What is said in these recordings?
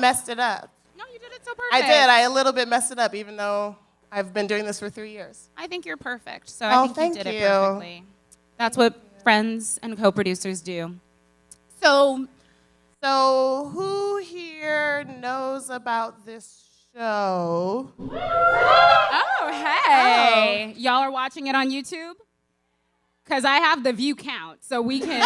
messed it up. No, you did it so perfect. I did. I a little bit messed it up, even though I've been doing this for 3 years. I think you're perfect. So I think you did it perfectly. That's what friends and co-producers do. So who here knows about this show? Oh, hey. Y'all are watching it on YouTube? Because I have the view count, so we can...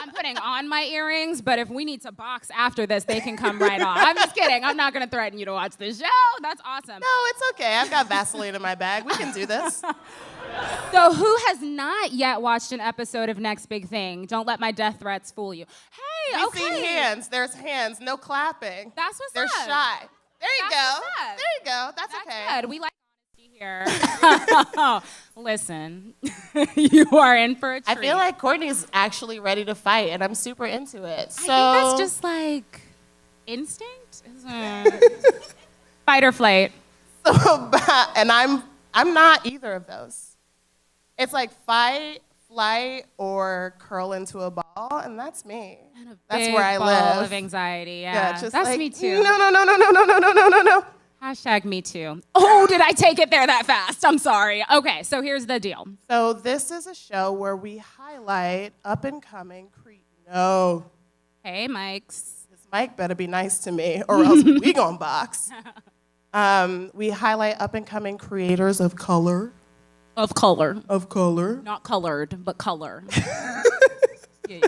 I'm putting on my earrings, but if we need to box after this, they can come right on. I'm just kidding. I'm not going to threaten you to watch the show. That's awesome. No, it's okay. I've got Vaseline in my bag. We can do this. So who has not yet watched an episode of Next Big Thing? Don't let my death threats fool you. Hey, we see hands. There's hands. No clapping. That's what's They're up. shy. There you go. What's up. There you go. That's okay. Good. We like honesty here. Listen, you are in for a treat. I feel like Courtney's actually ready to fight, and I'm super into it. So I think that's just like instinct. Fight or flight. So, and I'm not either of those. It's like fight, flight, or curl into a ball, and that's me. And a that's big where I ball live. Of anxiety, just that's like, me too. No. Hashtag me too. Oh, did I take it there that fast? I'm sorry. Okay, so here's the deal. So this is a show where we highlight up-and-coming No. Hey, Mikes. This Mike better be nice to me, or else we gonna box. We highlight up-and-coming creators of color. Of color. Of color. Not colored, but color. Yeah.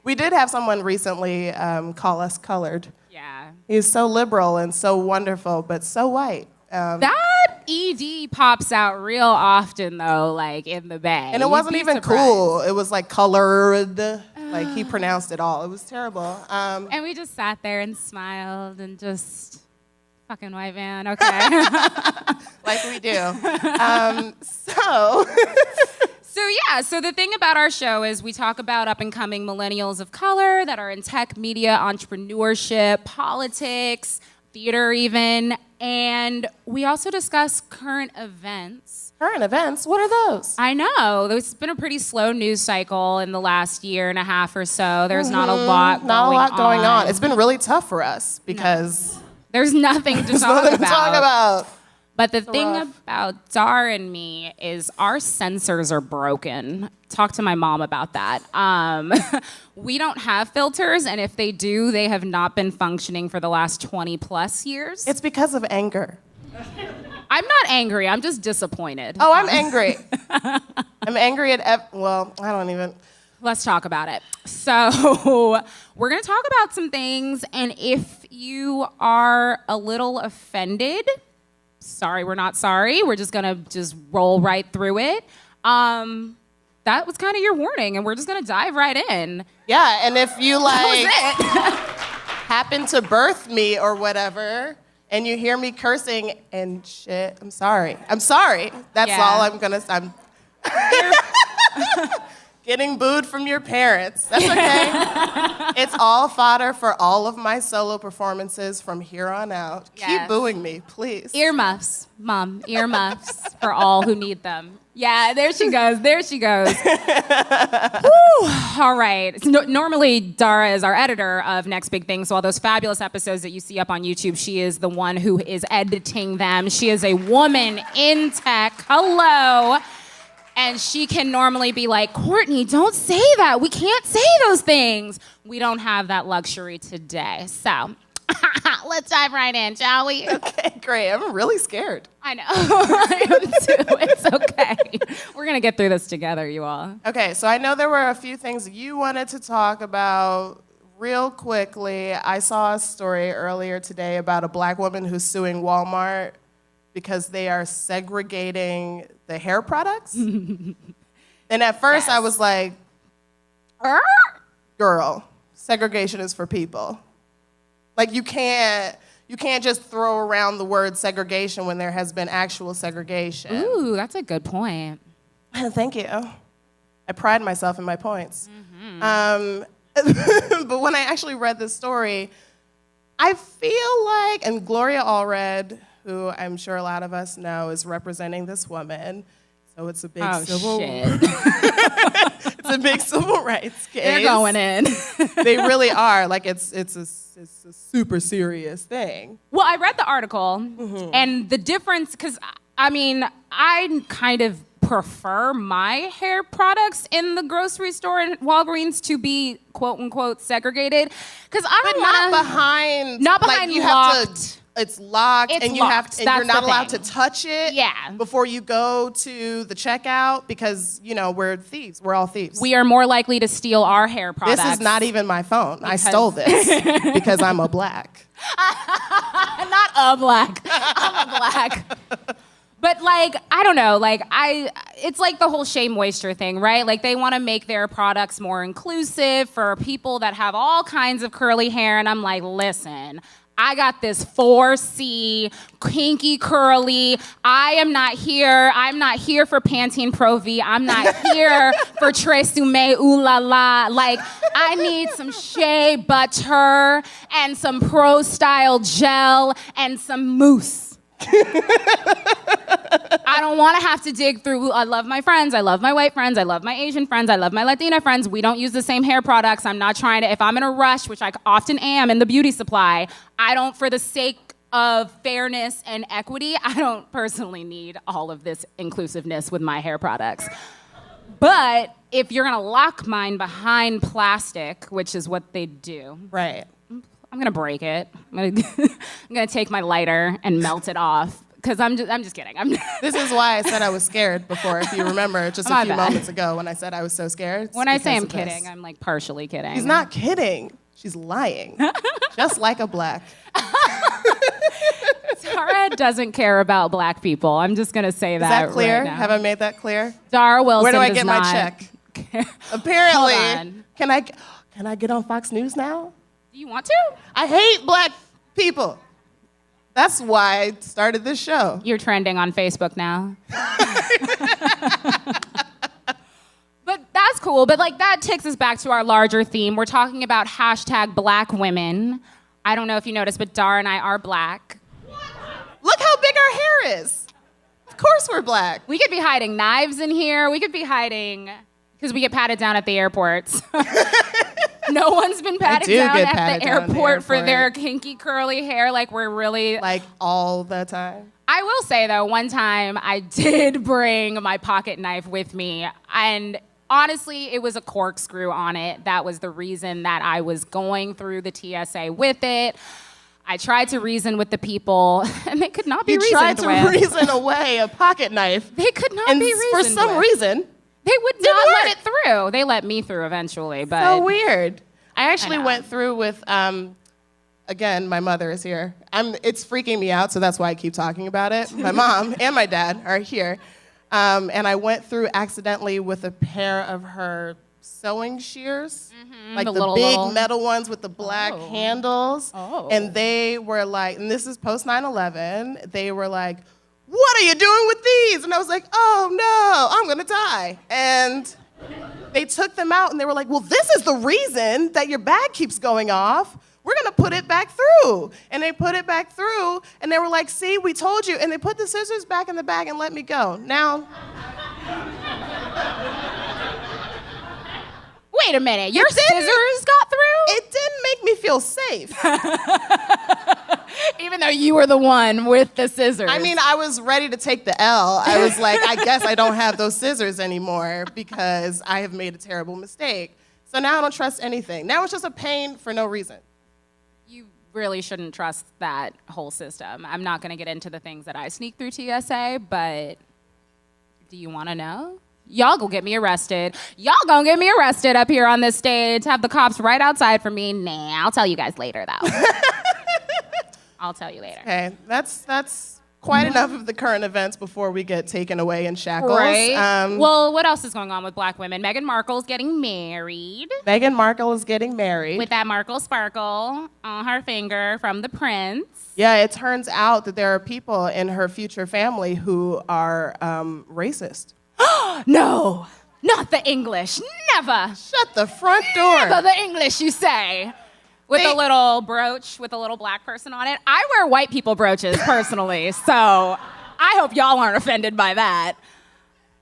We did have someone recently call us colored. Yeah. He's so liberal and so wonderful, but so white. That ED pops out real often, though, like in the bag. And it wasn't even cool. It was like colored. Like he pronounced it all. It was terrible. And we just sat there and smiled and just... Fucking white man, okay. Like we do. So the thing about our show is we talk about up-and-coming millennials of color that are in tech, media, entrepreneurship, politics, theater even, and we also discuss current events. Current events? What are those? I know. There's been a pretty slow news cycle in the last year and a half or so. There's not a lot going on. It's been really tough for us because... There's nothing to talk about. But the thing about Dara and me is our sensors are broken. Talk to my mom about that. We don't have filters, and if they do, they have not been functioning for the last 20 plus years. It's because of anger. I'm not angry. I'm just disappointed. Oh, I'm angry. I'm angry at... I don't even... Let's talk about it. So we're going to talk about some things, and if you are a little offended, sorry, we're not sorry. We're just going to roll right through it. That was kind of your warning, and we're just going to dive right in. Yeah, and if you happen to birth me or whatever, and you hear me cursing and shit, I'm sorry. I'm sorry. That's all I'm going to... Getting booed from your parents. That's okay. It's all fodder for all of my solo performances from here on out. Yes. Keep booing me, please. Earmuffs, Mom. Earmuffs for all who need them. Yeah, there she goes. There she goes. Woo. All right. Normally, Dara is our editor of Next Big Thing, so all those fabulous episodes that you see up on YouTube, she is the one who is editing them. She is a woman in tech. Hello. And she can normally be like, Courtney, don't say that. We can't say those things. We don't have that luxury today. So let's dive right in, shall we? Okay, great. I'm really scared. I know. I am too. It's okay. We're going to get through this together, you all. Okay, so I know there were a few things you wanted to talk about real quickly. I saw a story earlier today about a black woman who's suing Walmart because they are segregating the hair products. And at first I was like, girl, segregation is for people. Like you can't just throw around the word segregation when there has been actual segregation. Ooh, that's a good point. Thank you. I pride myself in my points. Mm-hmm. But when I actually read this story, I feel like, and Gloria Allred, who I'm sure a lot of us know, is representing this woman. So it's a big It's a big civil rights case. They're going in. They really are. Like, it's a super serious thing. Well, I read the article, and the difference, because, I mean, I kind of prefer my hair products in the grocery store and Walgreens to be quote unquote segregated, because I don't want not behind you locked. have to. It's locked, It's and locked. you're That's not the allowed thing. to touch it. Yeah. Before you go to the checkout, because we're thieves. We're all thieves. We are more likely to steal our hair products. This is not even my phone. I stole this because I'm a black. Not a black. I'm a black. But like, I don't know, like it's like the whole shea moisture thing, right? Like they want to make their products more inclusive for people that have all kinds of curly hair. And I'm like, listen, I got this 4C, kinky curly. I'm not here for Pantene Pro V. I'm not here for Tresemme Ooh La La. Like, I need some shea butter and some Pro Style gel and some mousse. I don't want to have to dig through. I love my friends. I love my white friends. I love my Asian friends. I love my Latina friends. We don't use the same hair products. I'm not trying to, if I'm in a rush, which I often am in the beauty supply, I don't, for the sake of fairness and equity, I don't personally need all of this inclusiveness with my hair products. But if you're going to lock mine behind plastic, which is what they do. Right. I'm gonna break it. I'm gonna take my lighter and melt it off. Because I'm just kidding. This is why I said I was scared before, if you remember, just a few moments ago when I said I was so scared. When I say I'm kidding, I'm like partially kidding. She's not kidding. She's lying. Just like a black. Dara doesn't care about black people. I'm just gonna say that. Is that clear? Right now. Have I made that clear? Dara Wilson. Where do I does get not my check? Apparently. Hold on. Can I get on Fox News now? Do you want to? I hate black people. That's why I started this show. You're trending on Facebook now. But that's cool. But like that takes us back to our larger theme. We're talking about hashtag black women. I don't know if you noticed, but Dara and I are black. Look how big our hair is. Of course we're black. We could be hiding knives in here. We could be hiding, because we get patted down at the airports. No one's been patted down at the airport for their kinky curly hair. Like we're really... Like all the time. I will say though, one time I did bring my pocket knife with me, and honestly, it was a corkscrew on it. That was the reason that I was going through the TSA with it. I tried to reason with the people, and they could not be reasoned with. You tried to reason away a pocket knife. They could not be reasoned with. For some reason, they would not let it through. They let me through eventually, but... So weird. I actually went through with, again, my mother is here. It's freaking me out, so that's why I keep talking about it. My mom and my dad are here. And I went through accidentally with a pair of her sewing shears, like the big metal ones with the black handles. Oh. And they were like, and this is post 9/11, they were like, "What are you doing with these?" And I was like, "Oh no, I'm gonna die." And they took them out and they were like, "Well, this is the reason that your bag keeps going off. We're gonna put it back through." And they put it back through and they were like, "See, we told you." And they put the scissors back in the bag and let me go. Now, wait a minute, your scissors got through? It didn't make me feel safe. Even though you were the one with the scissors. I mean, I was ready to take the L. I was like, I guess I don't have those scissors anymore because I have made a terrible mistake. So now I don't trust anything. Now it's just a pain for no reason. You really shouldn't trust that whole system. I'm not going to get into the things that I sneak through TSA, but do you want to know? Y'all gonna get me arrested. Y'all gonna get me arrested up here on this stage. Have the cops right outside for me. Nah, I'll tell you guys later, though. I'll tell you later. Okay, that's quite enough of the current events before we get taken away in shackles. Right. Well, what else is going on with black women? Meghan Markle's getting married. Meghan Markle is getting married. With that Markle sparkle on her finger from the prince. Yeah, it turns out that there are people in her future family who are racist. No, not the English. Never. Shut the front door. Never the English, you say. With a little brooch with a little black person on it. I wear white people brooches personally, so I hope y'all aren't offended by that.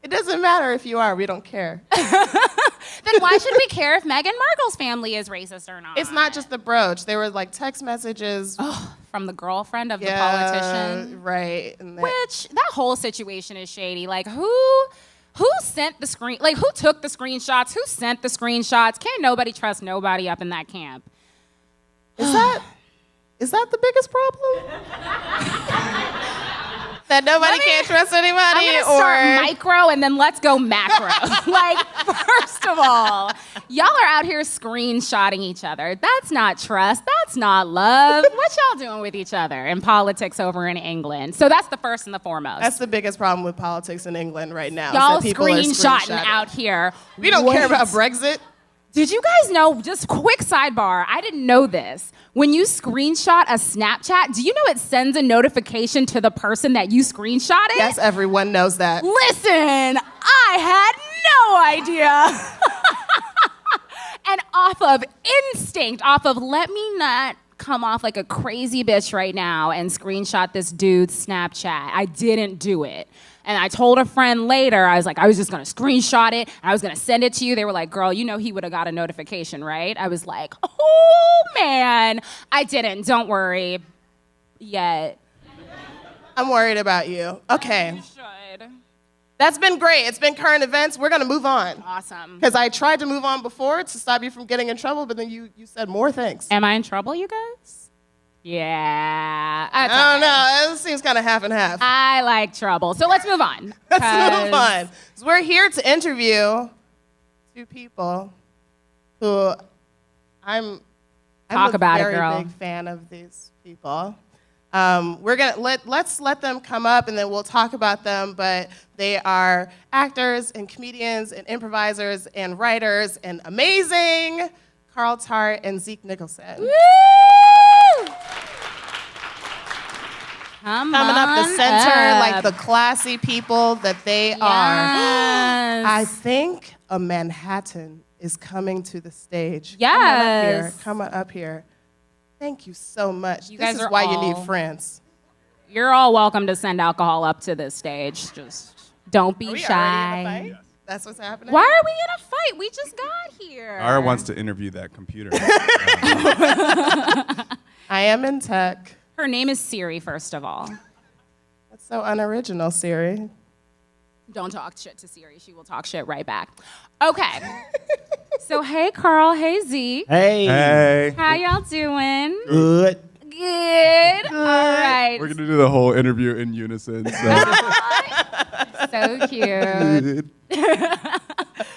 It doesn't matter if you are. We don't care. Then why should we care if Meghan Markle's family is racist or not? It's not just the brooch. There were like text messages. From the girlfriend of the politician. Right. Which, that whole situation is shady. Like, who sent the screen? Like, who took the screenshots? Who sent the screenshots? Can't nobody trust nobody up in that camp. Is that the biggest problem? That nobody can't trust anybody? I'm gonna start micro and then let's go macro. Like, first of all, y'all are out here screenshotting each other. That's not trust. That's not love. What y'all doing with each other in politics over in England? So that's the first and the foremost. That's the biggest problem with politics in England right now. Y'all is that people are screenshotting out here. We don't care about Brexit. Did you guys know, just quick sidebar, I didn't know this. When you screenshot a Snapchat, do you know it sends a notification to the person that you screenshotted? Yes, everyone knows that. Listen, I had no idea. And off of instinct, let me not come off like a crazy bitch right now and screenshot this dude's Snapchat. I didn't do it. And I told a friend later, I was like, I was just gonna screenshot it, and I was gonna send it to you. They were like, girl, you know he would've got a notification, right? I was like, oh man, I didn't, don't worry, yet. I'm worried about you. Okay. You should. That's been great. It's been current events. We're gonna move on. Awesome. Because I tried to move on before to stop you from getting in trouble, but then you said more things. Am I in trouble, you guys? Yeah. I don't know. It seems kind of half and half. I like trouble. So let's move on. Let's move on. So we're here to interview two people who I'm a very big fan of these people. We're gonna let's let them come up and then we'll talk about them. But they are actors and comedians and improvisers and writers and amazing Tart and Zeke Nicholson. Woo! Coming up the center, like the classy people that they are. I think a Manhattan is coming to the stage. Yes. Come on up here. Thank you so much. You this guys is are why all- you need friends. You're all welcome to send alcohol up to this stage. Just don't be Are we shy. already in a fight? That's what's happening? Why are we in a fight? We just got here. Dara wants to interview that computer. I am in tech. Her name is Siri, first of all. That's so unoriginal, Siri. Don't talk shit to Siri. She will talk shit right back. Okay. So, hey, Carl. Hey, Zeke. Hey. Hey. How y'all doing? Good. Good. All right. We're going to do the whole interview in unison. So cute.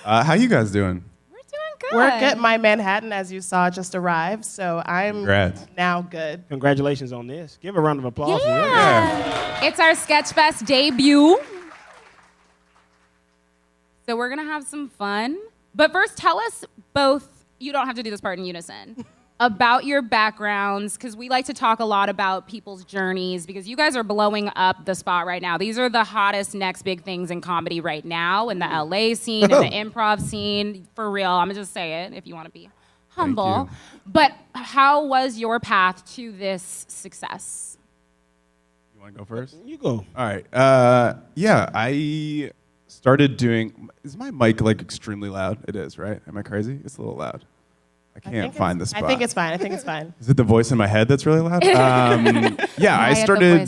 How you guys doing? We're doing good. We're good. My Manhattan, as you saw, just arrived, so I'm Congrats. now good. Congratulations on this. Give a round of applause. for that. Yeah. It's our Sketchfest debut. So we're going to have some fun. But first, tell us both, you don't have to do this part in unison, about your backgrounds, because we like to talk a lot about people's journeys, because you guys are blowing up the spot right now. These are the hottest next big things in comedy right now, in the LA scene, in the improv scene. For real, I'm going to just say it if you want to be humble. But how was your path to this success? You want to go first? You go. All right. Yeah, I started doing... Is my mic, like, extremely loud? It is, right? Am I crazy? It's a little loud. I can't find the spot. I think it's fine. I think it's fine. Is it the voice in my head that's really loud? Yeah, I started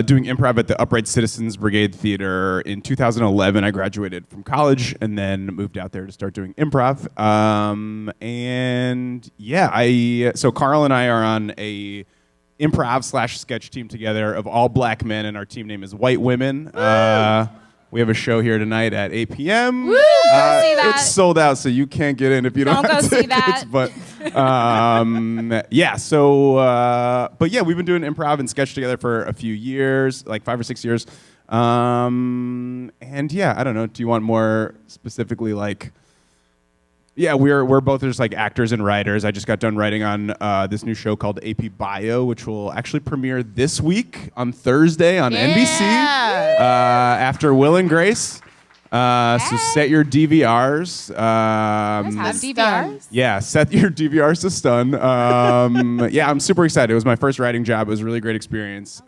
doing improv at the Upright Citizens Brigade Theater in 2011. I graduated from college and then moved out there to start doing improv. And yeah, so Carl and I are on a improv/sketch team together of all black men, and our team name is White Women. We have a show here tonight at 8 p.m. Woo! Go see that. It's sold out, so you can't get in if you don't Don't have go see tickets. that. But yeah, so but yeah, we've been doing improv and sketch together for a few years, like 5 or 6 years. And yeah, I don't know. Do you want more specifically, like? Yeah, we're both just like actors and writers. I just got done writing on this new show called AP Bio, which will actually premiere this week on Thursday on NBC after Will and Grace. So set your DVRs. Have DVRs? Yeah, set your DVRs to stun. Yeah, I'm super excited. It was my first writing job. It was a really great experience.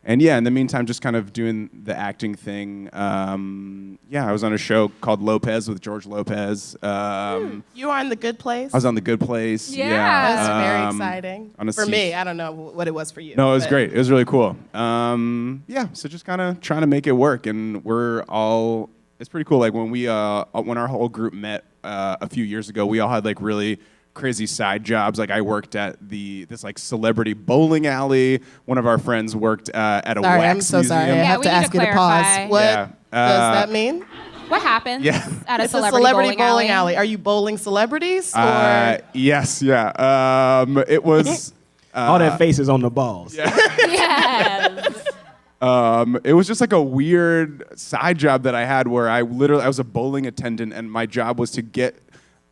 And yeah, in the meantime, just kind of doing the acting thing. Yeah, I was on a show called Lopez with George Lopez. You are in The Good Place? I was on The Good Place. Yeah. That was very Um, exciting. on a For se- me, I don't know what it was for you. No, it was but- great. It was really cool. Yeah, so just kind of trying to make it work, and it's pretty cool. Like when our whole group met a few years ago, we all had like really crazy side jobs. Like I worked at this like celebrity bowling alley. One of our friends worked at a Sorry, wax I'm so museum. sorry. I Yeah, have we to need to ask you to clarify. pause. What Yeah, does that mean? What happens Yeah. at a It's celebrity, a celebrity bowling alley? Are you bowling celebrities? Or Yes, yeah. It was. All that faces on the balls. Yes. It was just like a weird side job that I had where I was a bowling attendant, and my job was to get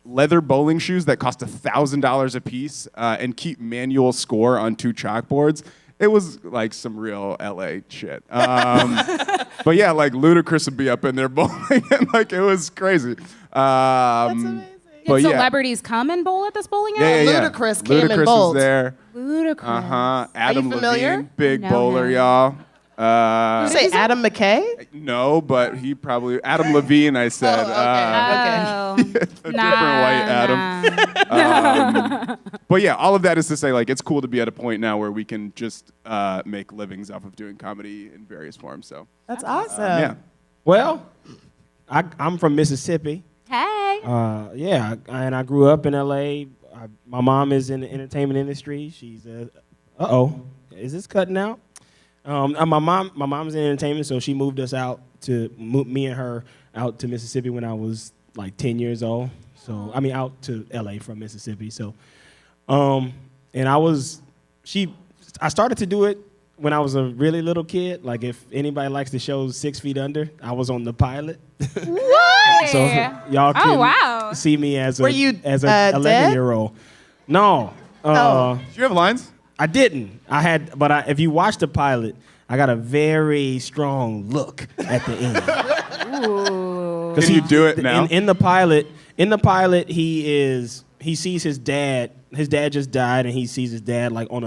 leather bowling shoes that cost $1,000 a piece and keep manual score on 2 chalkboards. It was like some real LA shit. But yeah, like Ludacris would be up in there bowling, and like it was crazy. That's amazing. But Did yeah. celebrities come and bowl at this bowling alley? Yeah. Ludacris came and Ludacris bowled. was there. Ludicrous. Adam familiar? Levine, big know bowler, him. y'all. You say Adam McKay? No, but he probably Adam Levine. I said. Oh, A different white Adam. But yeah, all of that is to say, like, it's cool to be at a point now where we can just make livings off of doing comedy in various forms. So That's awesome. yeah, Well, I'm from Mississippi. Hey. Yeah, and I grew up in L.A. My mom is in the entertainment industry. She's is this cutting out? My mom's in entertainment, so she moved us out me and her out to Mississippi when I was like 10 years old. So I mean, out to L.A. from Mississippi. So, and I started to do it when I was a really little kid. Like if anybody likes the show 6 Feet Under, I was on the pilot. What? So y'all can wow. see me as Were you, a dead? 11-year-old. No. Oh. do you have lines? I didn't. If you watch the pilot, I got a very strong look at the end. Ooh. Can you do it now? In the pilot, he sees his dad. His dad just died, and he sees his dad like on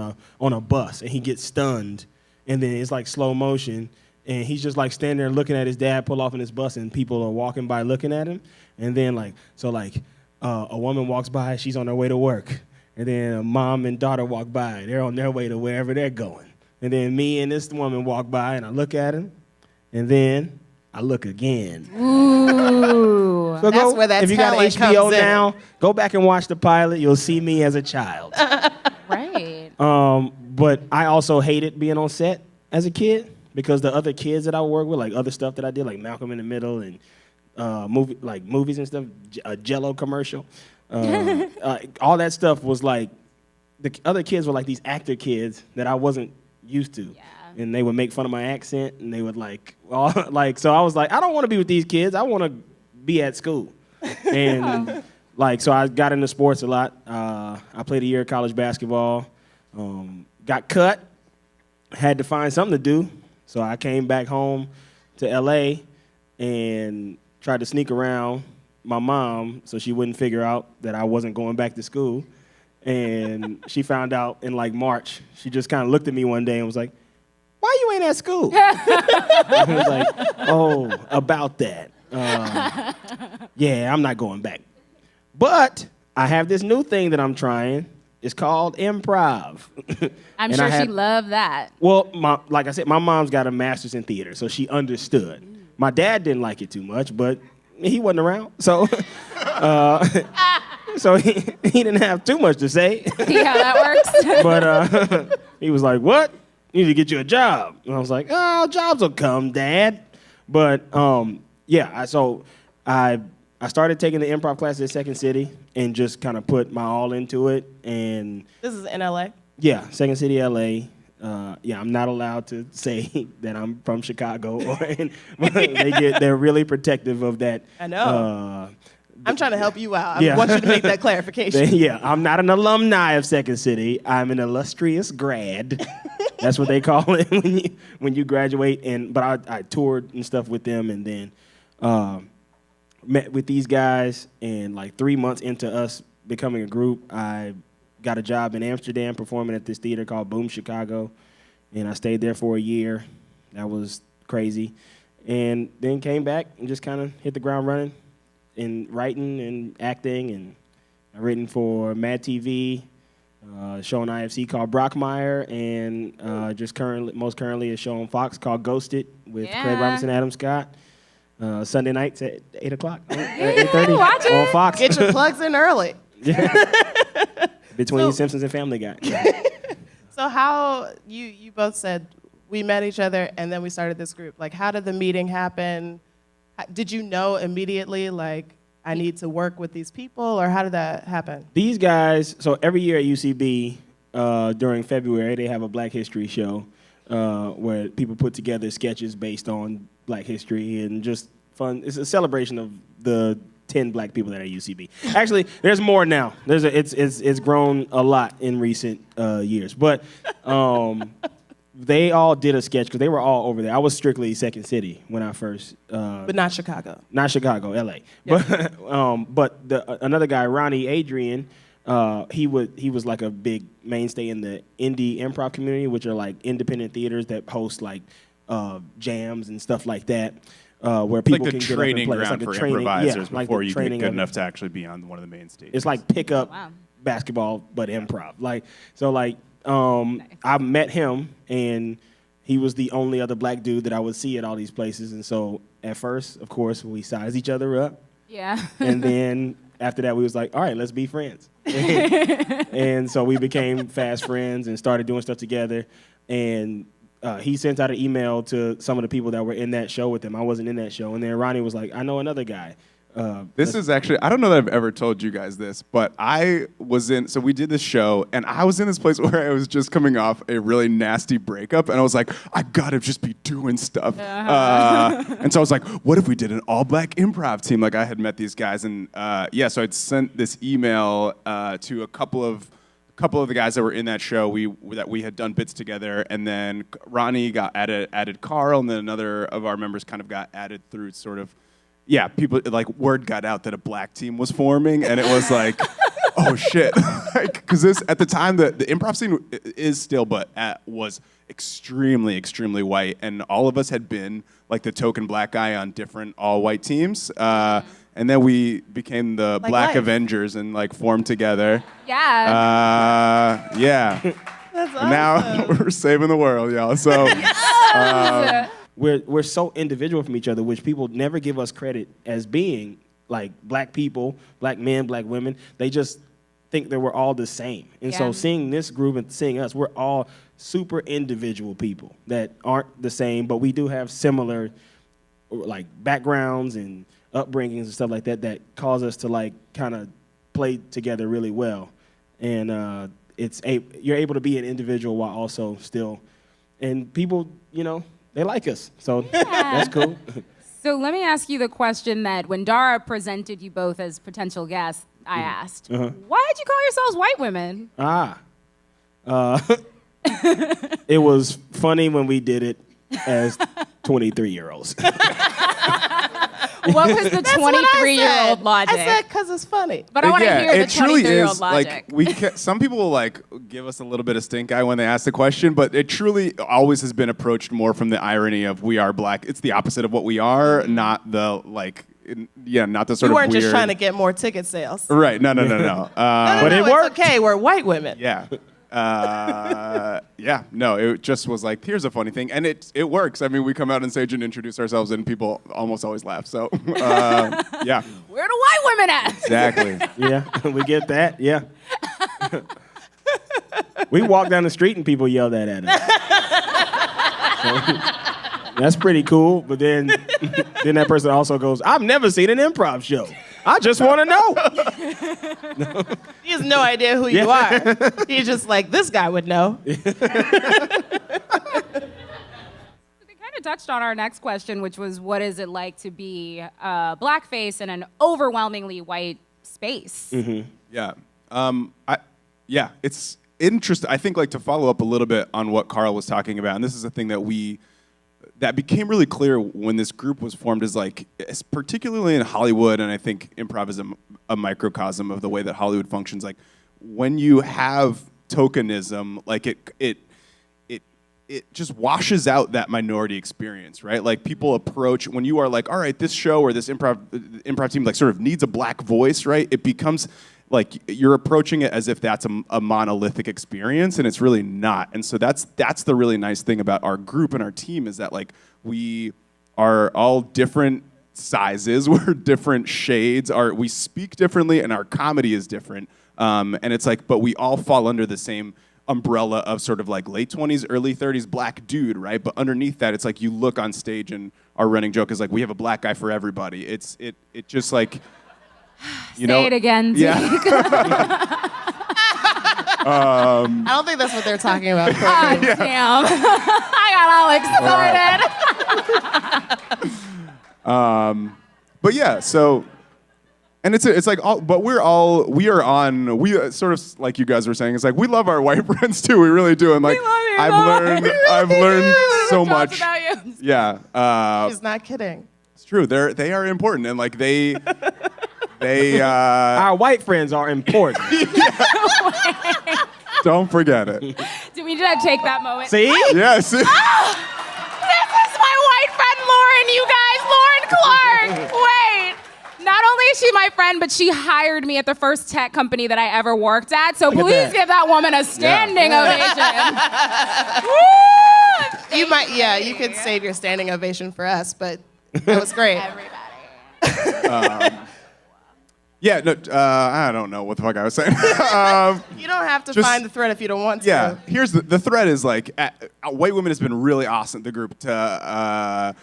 a bus, and he gets stunned, and then it's like slow motion, and he's just like standing there looking at his dad pull off in his bus, and people are walking by looking at him, and then a woman walks by, she's on her way to work. And then a mom and daughter walk by. They're on their way to wherever they're going. And then me and this woman walk by, and I look at him, and then I look again. Ooh. So That's where that if you got talent HBO comes in. now, go back and watch the pilot. You'll see me as a child. Right. But I also hated being on set as a kid because the other kids that I worked with, like other stuff that I did, like Malcolm in the Middle and movies and stuff, a Jell-O commercial. All that stuff was like, the other kids were like these actor kids that I wasn't used to. Yeah. And they would make fun of my accent, and they would so I was like, I don't want to be with these kids. I want to be at school. And so I got into sports a lot. I played a year of college basketball, got cut, had to find something to do. So I came back home to LA and tried to sneak around my mom so she wouldn't figure out that I wasn't going back to school. And she found out in like March. She just kind of looked at me one day and was like, "Why you ain't at school?" I was like, "Oh, about that. Yeah, I'm not going back." But I have this new thing that I'm trying. It's called improv. I'm And sure I had- she'd love that. Well, like I said, my mom's got a master's in theater, so she understood. My dad didn't like it too much, but he wasn't around, so so he didn't have too much to say. See how that works? But he was like, "What? You need to get you a job." And I was like, "Oh, jobs will come, Dad." But yeah, I started taking the improv classes at Second City and just kind of put my all into it. And This is in LA. yeah, Second City, LA. Yeah, I'm not allowed to say that I'm from Chicago, they're really protective of that. I know. I'm trying to help you out. Yeah. I want you to make that clarification. Yeah, I'm not an alumni of Second City. I'm an illustrious grad. That's what they call it when you graduate. But I toured and stuff with them, and then met with these guys. And like 3 months into us becoming a group, I got a job in Amsterdam performing at this theater called Boom Chicago. and I stayed there for a year. That was crazy. And then came back and just kind of hit the ground running in writing and acting. And I've written for Mad TV, a show on IFC called Brockmire, and most currently a show on Fox called Ghosted with Craig Robinson, Adam Scott. Sunday nights at 8 o'clock, 8:30 on Fox. Get your plugs in early. Between Simpsons and Family Guy. So how you both said we met each other and then we started this group. Like, how did the meeting happen? Did you know immediately, like, I need to work with these people, or how did that happen? These guys, so every year at UCB, during February, they have a Black History show where people put together sketches based on Black history and just fun. It's a celebration of the 10 Black people that are at UCB. Actually, there's more now. It's grown a lot in recent years. But they all did a sketch because they were all over there. I was strictly Second City when I first. But not Chicago. Not Chicago, LA. Yeah. But another guy, Ronnie Adrian, he was like a big mainstay in the indie improv community, which are like independent theaters that host like jams and stuff like that. Where people like the can get training up and play. ground It's like for improvisers like before the you get training good of it. enough to actually be on one of the main stages. It's like pickup Wow. basketball, but improv. I met him, and he was the only other Black dude that I would see at all these places. And so at first, of course, we sized each other up. Yeah. And then after that, we was like, all right, let's be friends. And so we became fast friends and started doing stuff together. And he sent out an email to some of the people that were in that show with him. I wasn't in that show. And then Ronnie was like, I know another guy. This is actually, I don't know that I've ever told you guys this, but so we did this show, and I was in this place where I was just coming off a really nasty breakup, and I was like, I gotta just be doing stuff. And so I was like, what if we did an all-Black improv team? Like, I had met these guys, and so I'd sent this email to a couple of the guys that were in that show that we had done bits together, and then Ronnie got added Carl, and then another of our members kind of got added through sort of, people, like, word got out that a Black team was forming, and it was like, oh shit. Because this, at the time, the improv scene is still, but was extremely, extremely white, and all of us had been like the token Black guy on different all-white teams. And then we became the Like Black life. Avengers and like formed together. Yeah. That's And now we're saving the world, y'all. So We're so individual from each other, which people never give us credit as being, like, Black people, Black men, Black women. They just think that we're all the same. And so Yeah. seeing this group and seeing us, we're all super individual people that aren't the same, but we do have similar, like, backgrounds and upbringings and stuff like that cause us to, like, kind of play together really well. And you're able to be an individual while also still, and people, they like us, so that's cool. So let me ask you the question that when Dara presented you both as potential guests, I asked, why did you call yourselves white women? It was funny when we did it as 23-year-olds. What was the 23-year-old logic? I said because it's funny. But I want to hear the it truly 23-year-old is logic. like some people will like give us a little bit of stink eye when they ask the question, but it truly always has been approached more from the irony of we are Black. It's the opposite of what we are, not the not the sort You of weren't weird. just trying to get more ticket sales. Right? No. But it it's worked. okay. We're white women. Yeah. No, it just was like, here's a funny thing. And it works. I mean, we come out on stage and introduce ourselves and people almost always laugh. So, yeah. Where do white women at? Exactly. Yeah, we get that. Yeah. We walked down the street and people yelled that at us. So, that's pretty cool. But then that person also goes, I've never seen an improv show. I just want to know. He has no idea who you are. He's just like, this guy would know. They kind of touched on our next question, which was, what is it like to be blackface in an overwhelmingly white space? Mm-hmm. Yeah. It's interesting. I think, like, to follow up a little bit on what Carl was talking about, and this is a thing that became really clear when this group was formed, is like, particularly in Hollywood, and I think improv is a microcosm of the way that Hollywood functions. Like, when you have tokenism, like it it just washes out that minority experience, right? Like people approach when you are like, all right, this show or this improv team like sort of needs a black voice, right? It becomes like you're approaching it as if that's a monolithic experience, and it's really not. And so that's the really nice thing about our group and our team is that like we are all different sizes, we're different shades, we speak differently, and our comedy is different. And it's like, but we all fall under the same umbrella of sort of like late 20s, early 30s black dude, right? But underneath that, it's like you look on stage and our running joke is like, we have a black guy for everybody. It just like, you know. Say it again, Zeke. Yeah. I don't think that's what they're talking about. Oh, damn. I got all excited. But yeah, so, and it's like, but we are sort of like you guys were saying, it's like, we love our white friends too, we really do. And like, I've learned so much. About you. Yeah. She's not kidding. It's true, they are important, and like they Our white friends are important. don't forget it. Do we need to take that moment? See? Yes. This is my white friend, Lauren, you guys. Lauren Clark. Wait. Not only is she my friend, but she hired me at the first tech company that I ever worked at. So please that. give that woman a standing ovation. Woo! You might, yeah, you could save your standing ovation for us, but that was great. Everybody. Yeah, no, I don't know what the fuck I was saying. You don't have to Just- find the thread if you don't want to. Yeah, here's the thread is like, white women has been really awesome, the group, to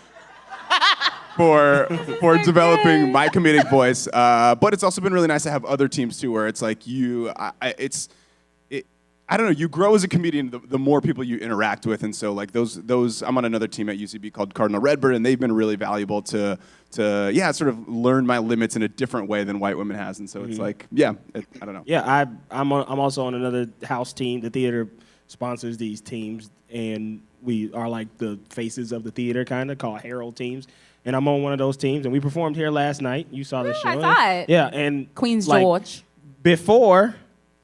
for developing my comedic voice. But it's also been really nice to have other teams too, where it's like I don't know, you grow as a comedian the more people you interact with, and so like those I'm on another team at UCB called Cardinal Redbird, and they've been really valuable to sort of learn my limits in a different way than white women has, and so it's like I don't know. Yeah, I'm also on another house team. The theater sponsors these teams, and we are like the faces of the theater, kind of called Herald teams. And I'm on one of those teams, and we performed here last night. You saw the show. I saw it. Yeah, and Queen's like, George. Before,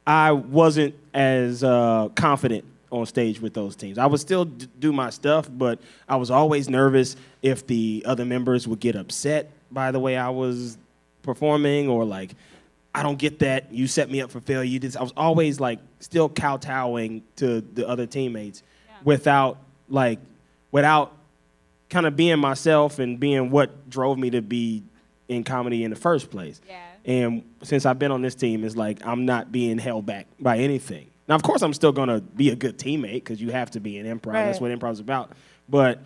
I wasn't as confident on stage with those teams. I would still do my stuff, but I was always nervous if the other members would get upset by the way I was performing, or like, I don't get that, you set me up for failure. I was always like still kowtowing to the other teammates without kind of being myself and being what drove me to be in comedy in the first place. Yeah. And since I've been on this team, it's like I'm not being held back by anything. Now, of course, I'm still going to be a good teammate because you have to be in improv. Right. That's what improv's about. But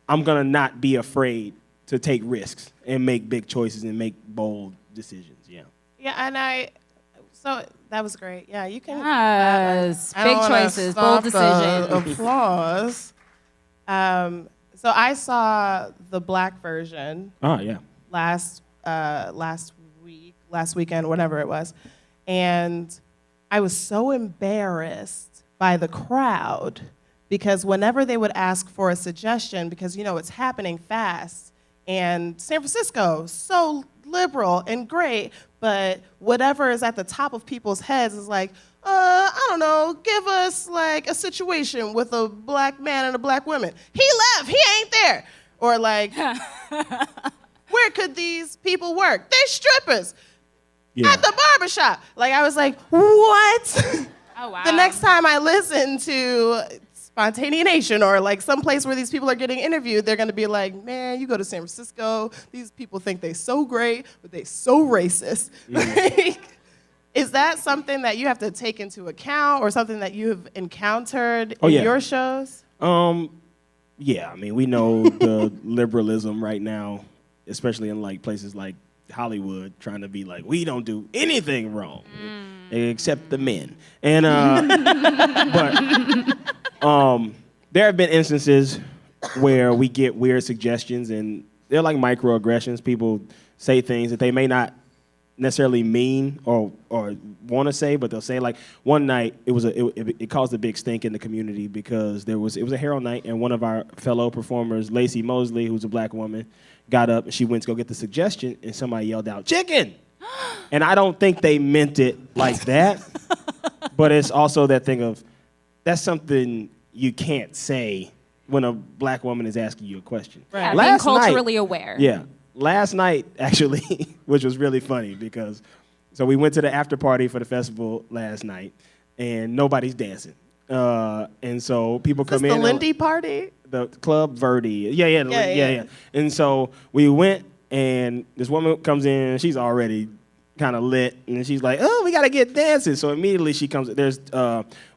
I'm going to not be afraid to take risks and make big choices and make bold decisions. Yeah. Yeah, and so that was great. Yeah, you can. Yes, I don't big wanna choices, bold stop the decisions. Applause. So I saw the black version Oh, yeah. last weekend, whatever it was, and I was so embarrassed by the crowd because whenever they would ask for a suggestion, because it's happening fast, and San Francisco so liberal and great, but whatever is at the top of people's heads is like, I don't know, give us like a situation with a black man and a black woman. He left, he ain't there. Or like, where could these people work? They're strippers at the barbershop. Like, I was like, what? Oh, wow. The next time I listen to Spontaneous Nation or like someplace where these people are getting interviewed, they're gonna be like, man, you go to San Francisco, these people think they so great, but they so racist. Like, is that something that you have to take into account or something that you have encountered in your shows? Yeah, I mean, we know the liberalism right now, especially in like places like Hollywood, trying to be like, we don't do anything wrong except the men. And but there have been instances where we get weird suggestions, and they're like microaggressions. People say things that they may not necessarily mean or want to say, but they'll say. Like one night, it caused a big stink in the community because it was a Herald night, and one of our fellow performers, Lacey Mosley, who's a black woman, got up and she went to go get the suggestion, and somebody yelled out, "Chicken!" And I don't think they meant it like that, but it's also that thing of that's something you can't say when a black woman is asking you a question. Yeah, Last being night- culturally aware. Yeah. Last night, actually, which was really funny because, so we went to the after party for the festival last night, and nobody's dancing. And so people Is this come in. the Lindy party? The Club Verde. Yeah. And so we went, and this woman comes in, and she's already kind of lit, and she's like, "Oh, we gotta get dancing." So immediately she comes. There's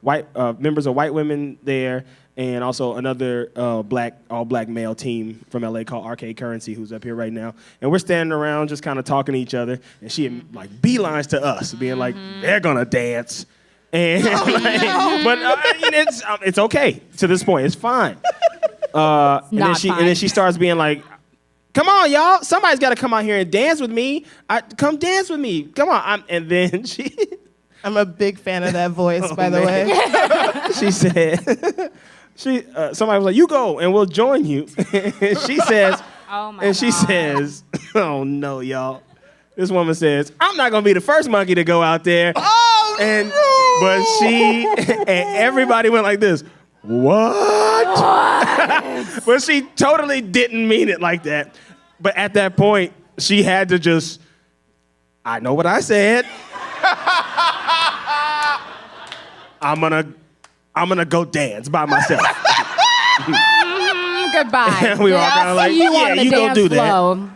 white members of white women there, and also another all black male team from LA called Arcade Currency, who's up here right now. And we're standing around just kind of talking to each other, and she like beelines to us, being like, "They're gonna dance." And but it's okay to this point. It's fine. And then she starts being like, "Come on, y'all! Somebody's got to come out here and dance with me. Come dance with me. Come on!" And then I'm a big fan of that voice, by the way. she said, somebody was like, "You go, and we'll join you." And she says, she says, "Oh no, y'all." This woman says, "I'm not gonna be the first monkey to go out there." Oh, and no! but she and everybody went like this. What? But she totally didn't mean it like that. But at that point, she had to just, I know what I said. I'm gonna go dance by myself. Goodbye. We were all kind of like, yeah, you go do that.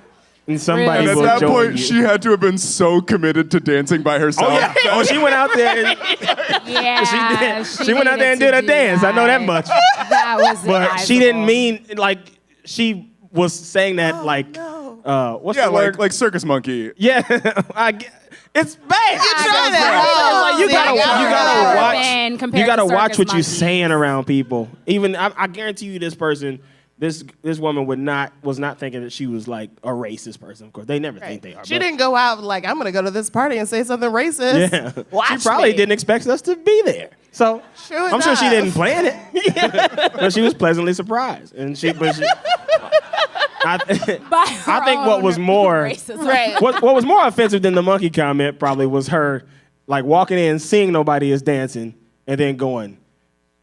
And somebody And at will that join point, you. she had to have been so committed to dancing by herself. Oh yeah. Oh, she went out there. Yeah, she went out there and did a dance. I know that much. That was But she didn't mean like she was saying that what's Yeah, the word? like circus monkey. Yeah, it's bad. tried it. Like, you gotta Never been watch compared what to you're circus saying around people. Even I guarantee you, this woman was not thinking that she was like a racist person. Of course, they never think they are. She but- didn't go out like, I'm going to go to this party and say something racist. Yeah, Watch she probably me. didn't expect us to be there. So Sure I'm sure she enough. didn't plan it, but she was pleasantly surprised. And I think what was more what was more offensive than the monkey comment probably was her like walking in, seeing nobody is dancing, and then going,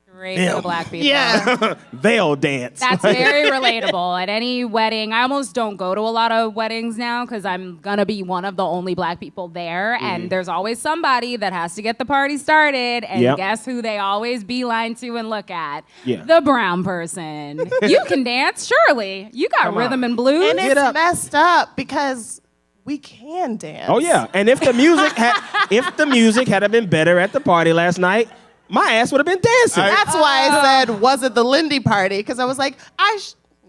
Great for the black people. Yeah. they'll dance. That's very relatable. At any wedding, I almost don't go to a lot of weddings now because I'm going to be one of the only black people there. And there's always somebody that has to get the party started. And Yep. guess who they always beeline to and look at? Yeah. The brown person. You can dance, surely. You got Come rhythm on. and blues. And Get it's up. messed up because we can dance. Oh yeah, and if the music had been better at the party last night, my ass would have been dancing. That's why I said, was it the Lindy party? Because I was like,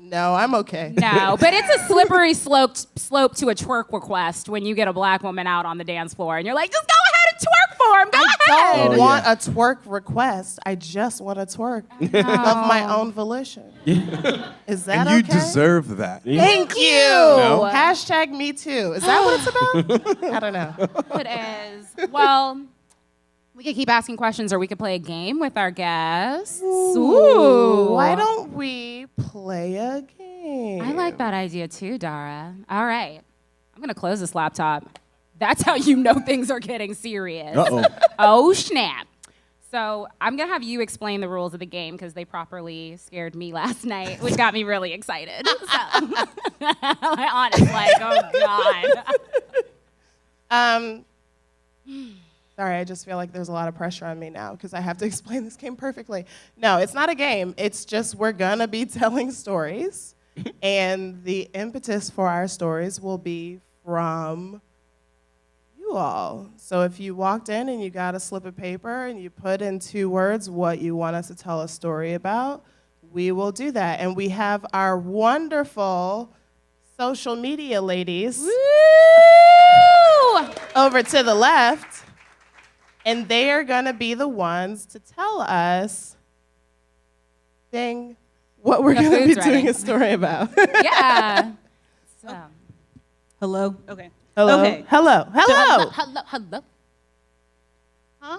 no, I'm okay. No, but it's a slippery slope to a twerk request when you get a black woman out on the dance floor and you're like, just go ahead and twerk for him. Go I ahead. don't Oh, want yeah. a twerk request. I just want to twerk of my own volition. Is that And you okay? deserve that. Thank you. No. Hashtag me too. Is that what it's about? I don't know. It is. Well, we could keep asking questions or we could play a game with our guests. Ooh. Why don't we play a game? I like that idea too, Dara. All right. I'm going to close this laptop. That's how you know things are getting serious. Uh-oh. Oh, snap. So I'm going to have you explain the rules of the game because they properly scared me last night, which got me really excited. So, my honest, like, oh, God. Sorry, I just feel like there's a lot of pressure on me now because I have to explain this game perfectly. No, it's not a game. It's just we're going to be telling stories, and the impetus for our stories will be from you all. So if you walked in and you got a slip of paper and you put in 2 words what you want us to tell a story about, we will do that. And we have our wonderful social media ladies Woo! over to the left. And they are going to be the ones to tell us, what we're The going to be food's doing ready. a story about. Yeah. So. Hello? Okay. Hello? Okay. Hello? Hello? Hello. Huh?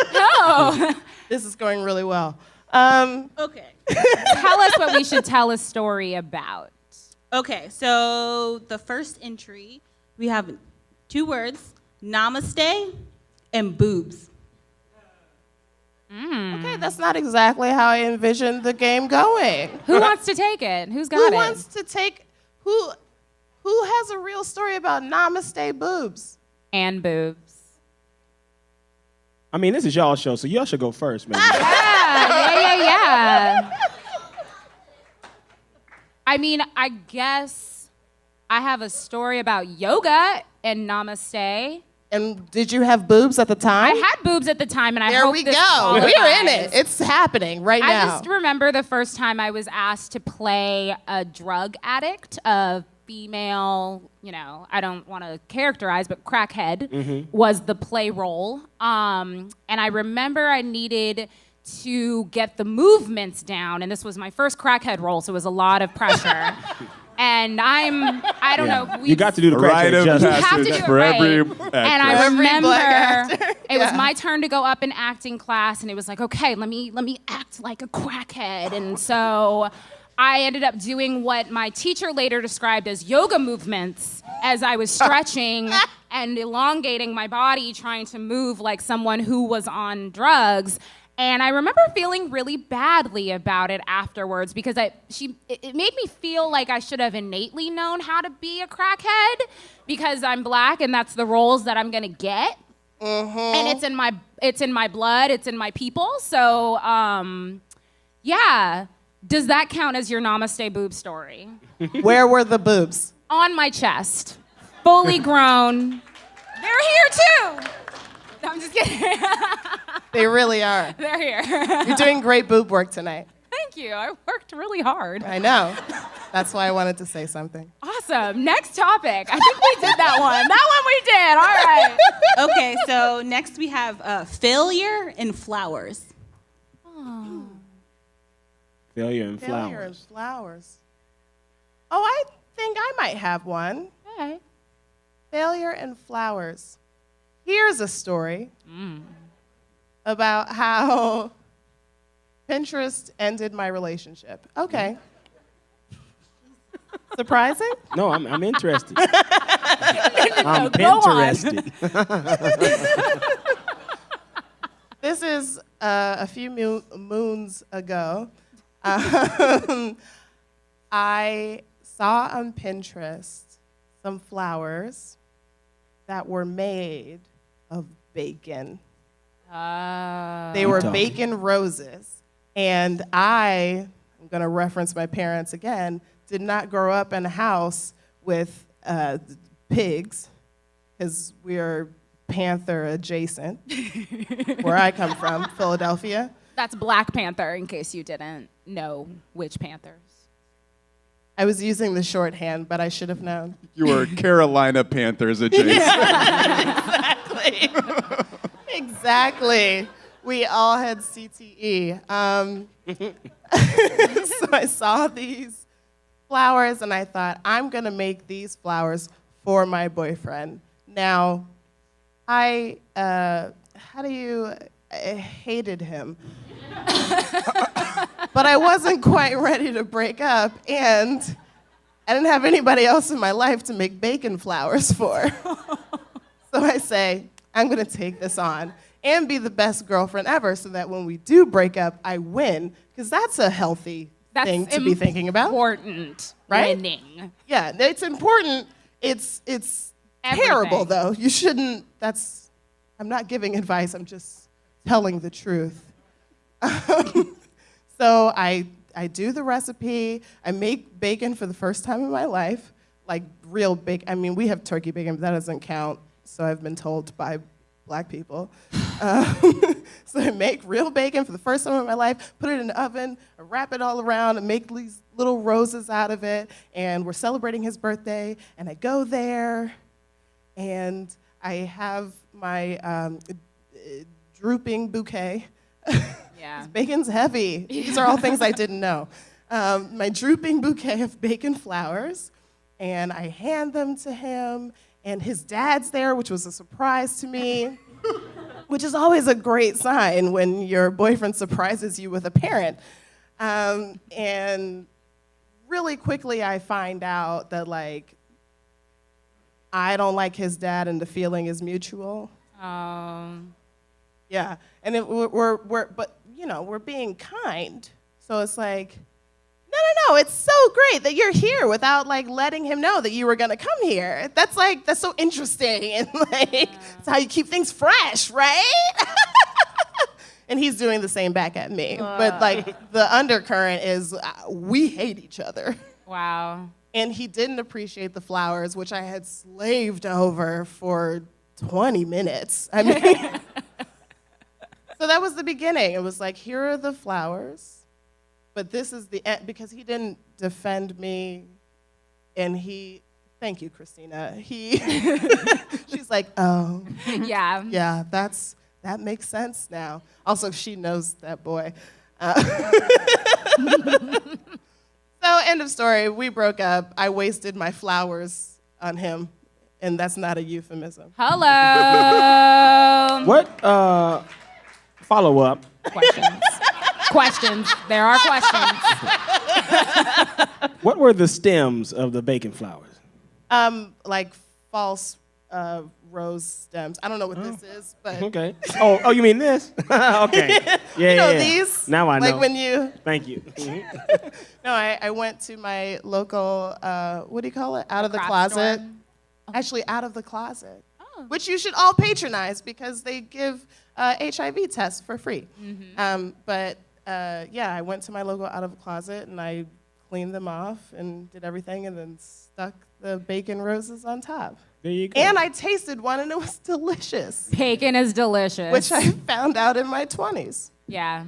Oh. This is going really well. Okay. Tell us what we should tell a story about. Okay, so the first entry, we have 2 words, namaste and boobs. Okay, that's not exactly how I envisioned the game going. Who wants to take it? Who's got Who it? wants to take, who has a real story about namaste boobs? And boobs. I mean, this is y'all's show, so y'all should go first, maybe. Yeah. I mean, I guess I have a story about yoga and namaste. And did you have boobs at the time? I had boobs at the time, and I There hope we this go. We're in qualifies. it. It's happening right I now. just remember the first time I was asked to play a drug addict, a female, I don't want to characterize, but crackhead was the play role. And I remember I needed to get the movements down, and this was my first crackhead role, so it was a lot of pressure. And I don't know. You got to do the Rite crackhead of justice. You have to do passage it for right. every And I actor. Every remember black actor. it was Yeah. my turn to go up in acting class, and it was like, okay, let me act like a crackhead. And so I ended up doing what my teacher later described as yoga movements as I was stretching and elongating my body, trying to move like someone who was on drugs. And I remember feeling really badly about it afterwards because it made me feel like I should have innately known how to be a crackhead because I'm black and that's the roles that I'm gonna get. And it's in my blood, it's in my people. So yeah. Does that count as your namaste boob story? Where were the boobs? On my chest, fully grown. They're here too. No, I'm just kidding. They really are. They're here. You're doing great boob work tonight. Thank you. I worked really hard. I know. That's why I wanted to say something. Awesome. Next topic. I think we did that one. That one we did. All right. Okay, so next we have failure and flowers. Failure and Failure and flowers. flowers. Oh, I think I might have one. Okay. Failure and flowers. Here's a story about how Pinterest ended my relationship. Okay. Surprising? No, I'm interested. I'm Go on. interested. This is a few moons ago. I saw on Pinterest some flowers that were made of bacon. They were talking. bacon roses. And I'm going to reference my parents again, did not grow up in a house with pigs, because we are Panther adjacent, where I come from, Philadelphia. That's Black Panther, in case you didn't know which Panthers. I was using the shorthand, but I should have known. You were Carolina Panthers adjacent. Exactly. We all had CTE. So I saw these flowers and I thought, I'm going to make these flowers for my boyfriend. Now, I hated him. But I wasn't quite ready to break up, and I didn't have anybody else in my life to make bacon flowers for. So I say, I'm going to take this on and be the best girlfriend ever so that when we do break up, I win, because that's a healthy thing to be thinking about. Important. Right? Winning. Yeah, it's important. It's terrible, Everything. though. You shouldn't, I'm not giving advice, I'm just telling the truth. So I do the recipe. I make bacon for the first time in my life, like real bacon. I mean, we have turkey bacon, but that doesn't count, so I've been told by Black people. So I make real bacon for the first time in my life, put it in the oven, I wrap it all around, and make these little roses out of it, and we're celebrating his birthday, and I go there, and I have my drooping bouquet. Yeah. Bacon's heavy. These are all things I didn't know. My drooping bouquet of bacon flowers, and I hand them to him, and his dad's there, which was a surprise to me, which is always a great sign when your boyfriend surprises you with a parent. And really quickly, I find out that, like, I don't like his dad, and the feeling is mutual. Yeah, and but we're being kind. So it's like, no, it's so great that you're here without like letting him know that you were gonna come here. That's so interesting, and like it's how you keep things fresh, right? And he's doing the same back at me. But like the undercurrent is we hate each other. Wow. And he didn't appreciate the flowers, which I had slaved over for 20 minutes. I mean, so that was the beginning. It was like, here are the flowers, but this is the end, because he didn't defend me, and thank you, Christina. She's like, oh, Yeah. that makes sense now. Also, she knows that boy. So, end of story. We broke up. I wasted my flowers on him, and that's not a euphemism. Hello. What follow up? Questions. There are questions. What were the stems of the bacon flowers? Like false rose stems. I don't know what this is, but Okay. Oh, you mean this? Okay. Yeah, yeah. these. Now I know. Like when you. Thank you. No, I went to my local. What do you call it? Out of the Craft closet. store? Actually, out of the closet. Which you should all patronize because they give HIV tests for free. But I went to my local out of the closet and I cleaned them off and did everything and then stuck the bacon roses on top. There you go. And I tasted one and it was delicious, Bacon is delicious. which I found out in my 20s. Yeah.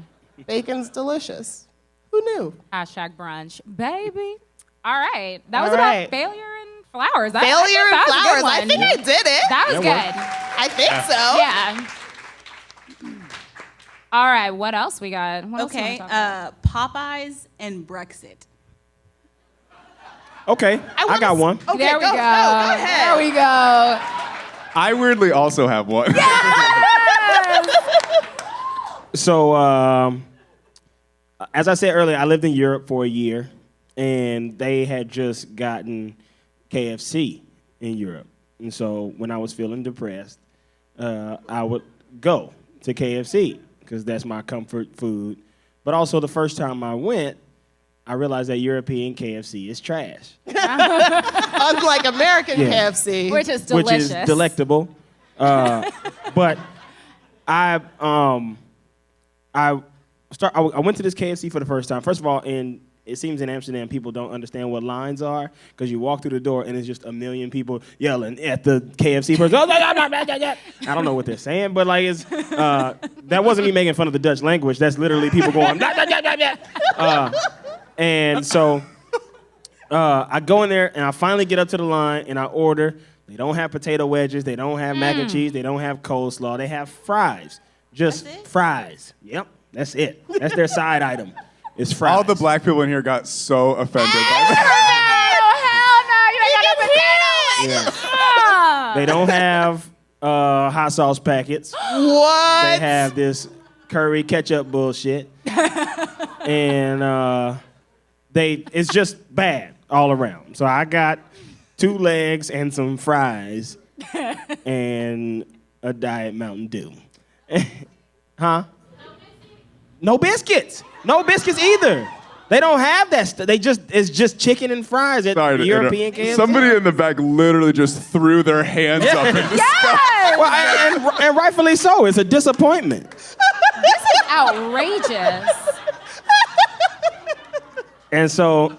Bacon's delicious. Who knew? Hashtag brunch. Baby. All right. That was All right. about failure and flowers. I Failure think and that was a good flowers. one. I think I did it. That was That good. I think so. Yeah. All right. What else we got? What else Okay, you wanna talk about? Popeyes and Brexit. Okay, I got one. Okay, There we go. go ahead. There we go. I weirdly also have one. So, as I said earlier, I lived in Europe for a year, and they had just gotten KFC in Europe. And so when I was feeling depressed, I would go to KFC because that's my comfort food. But also the first time I went, I realized that European KFC is trash, Unlike American Yeah. KFC. Which is delicious. which is delectable. But I went to this KFC for the first time. First of all, it seems in Amsterdam people don't understand what lines are because you walk through the door and it's just a million people yelling at the KFC person. I don't know what they're saying, but like it's that wasn't me making fun of the Dutch language. That's literally people going. And so I go in there and I finally get up to the line and I order. They don't have potato wedges. They don't have mac and cheese. They don't have coleslaw. They have fries. Just That's it? fries. Yep, that's it. That's their side item. It's fries. All the black people in here got so offended. Yeah. They don't have hot sauce packets. What? They have this curry ketchup bullshit. And it's just bad all around. So I got 2 legs and some fries and a Diet Mountain Dew. Huh? No biscuits. No biscuits either. They don't have that stuff. It's just chicken and fries at Sorry to European interrupt. KFC. Somebody in the back literally just threw their hands up in disgust. Well, and rightfully so. It's a disappointment. This is outrageous. And so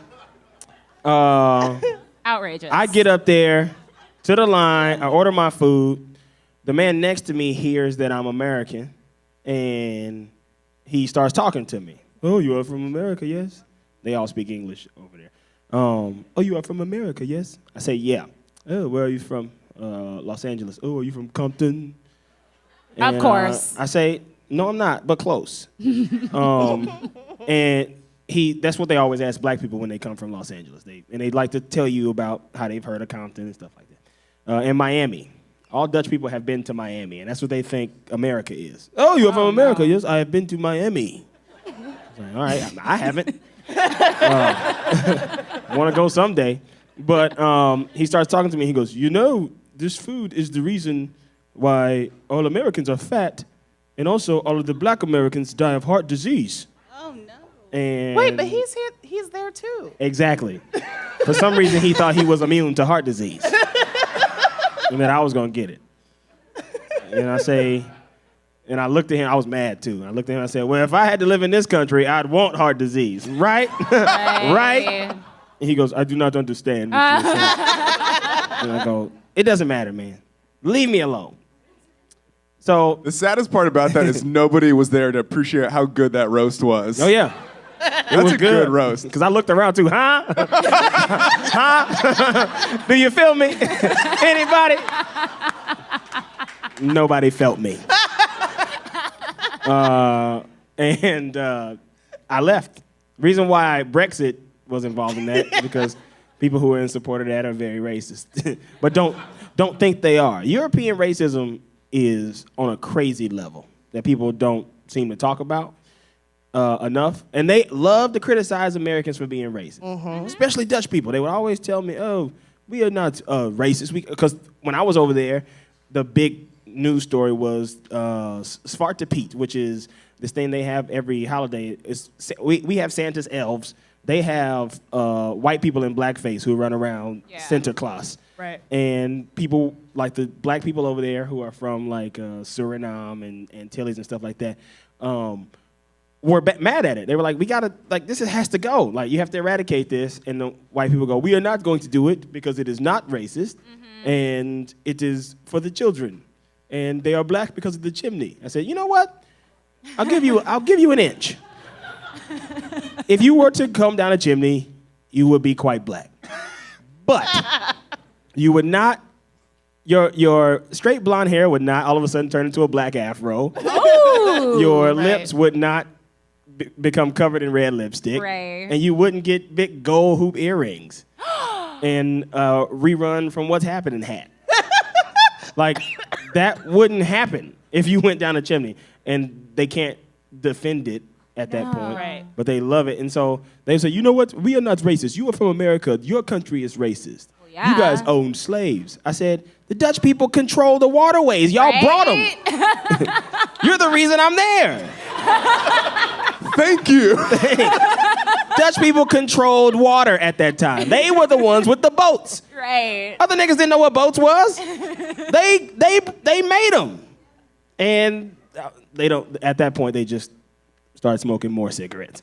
Outrageous. I get up there to the line. I order my food. The man next to me hears that I'm American, and he starts talking to me. Oh, you are from America, yes? They all speak English over there. Oh, you are from America, yes? I say, yeah. Oh, where are you from? Los Angeles. Oh, are you from Compton? Of course. I say, no, I'm not, but close. And that's what they always ask black people when they come from Los Angeles. They like to tell you about how they've heard of Compton and stuff like that. And Miami. All Dutch people have been to Miami, and that's what they think America is. Oh, you're from America? Yes, I have been to Miami. Like, all right, I haven't. Want to go someday. But he starts talking to me. He goes, this food is the reason why all Americans are fat And also, all of the black Americans die of heart disease. Oh no. And Wait, but he's here. He's there too. Exactly. For some reason, he thought he was immune to heart disease. And that I was going to get it. And I looked at him, I was mad too. I looked at him and I said, well, if I had to live in this country, I'd want heart disease, right? Right? And he goes, I do not understand what you're saying. And I go, it doesn't matter, man. Leave me alone. So, The saddest part about that is nobody was there to appreciate how good that roast was. oh yeah. That's was a good roast. Because I looked around too, huh? Huh? Do you feel me? Anybody? Nobody felt me. And I left. Reason why Brexit was involved in that is because people who are in support of that are very racist. But don't think they are. European racism is on a crazy level that people don't seem to talk about enough. And they love to criticize Americans for being racist, especially Dutch people. They would always tell me, oh, we are not racist. Because when I was over there, the big news story was Zwarte Piet, which is this thing they have every holiday. We have Santa's elves. They have white people in blackface who run around Sinterklaas. Right. And people, like the black people over there who are from like Suriname and Antilles and stuff like that, were mad at it. They were like, we gotta, like, this has to go. Like, you have to eradicate this. And the white people go, we are not going to do it because it is not racist and it is for the children. And they are black because of the chimney. I said, you know what? I'll give you an inch. If you were to come down a chimney, you would be quite black. But you would not, your straight blonde hair would not all of a sudden turn into a black afro. Ooh. Your lips would not become covered in red lipstick. Right. And you wouldn't get big gold hoop earrings. And rerun from What's Happening hat. Like, that wouldn't happen if you went down a chimney. And they can't defend it at that point. Right. But they love it. And so they say, you know what? We are not racist. You are from America. Your country is racist. Well, yeah. You guys own slaves. I said, the Dutch people control the waterways. Y'all brought them. You're the reason I'm there. Thank you. Dutch people controlled water at that time. They were the ones with the boats. Right. Other niggas didn't know what boats was. They made them. And they don't, at that point, they just started smoking more cigarettes.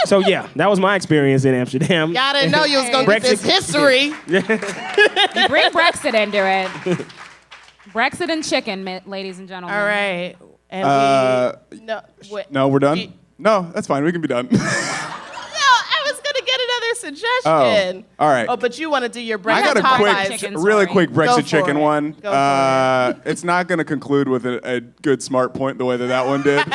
So yeah, that was my experience in Amsterdam. Y'all didn't know you was gonna get this history. You bring Brexit into it. Brexit and chicken, ladies and gentlemen. All right. And No, we're done? You- No, that's fine. We can be done. No, I was gonna get another suggestion. Oh, all right. Oh, but you want to do your I Brexit got a Popeyes. quick, chicken really story. quick Go Brexit for chicken it. one. Go for It's not going to conclude with a good smart point the way that one did.